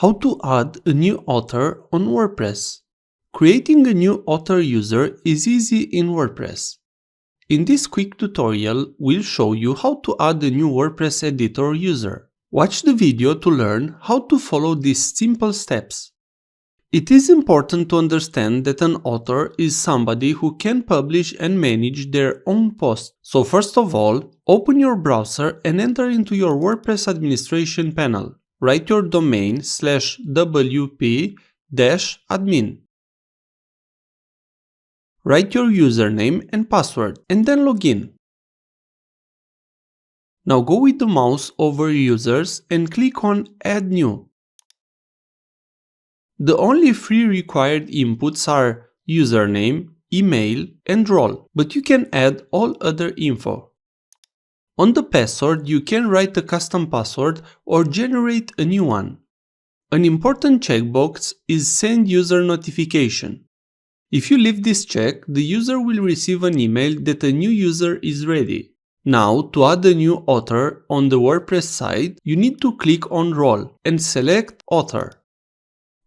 How to add a new author on WordPress. Creating a new author user is easy in WordPress. In this quick tutorial, we'll show you how to add a new WordPress editor user. Watch the video to learn how to follow these simple steps. It is important to understand that an author is somebody who can publish and manage their own posts. So first of all, open your browser and enter into your WordPress administration panel. Write your domain /wp-admin. Write your username and password and then log in. Now go with the mouse over users and click on Add New. The only three required inputs are username, email, and role, but you can add all other info. On the password, you can write a custom password or generate a new one. An important checkbox is Send User Notification. If you leave this check, the user will receive an email that a new user is ready. Now, to add a new author on the WordPress site, you need to click on Role and select Author.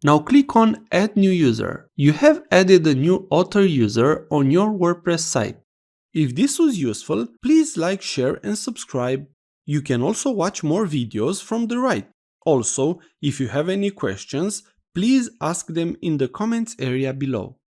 Now click on Add New User. You have added a new author user on your WordPress site. If this was useful, please like, share and subscribe. You can also watch more videos from the right. Also, if you have any questions, please ask them in the comments area below.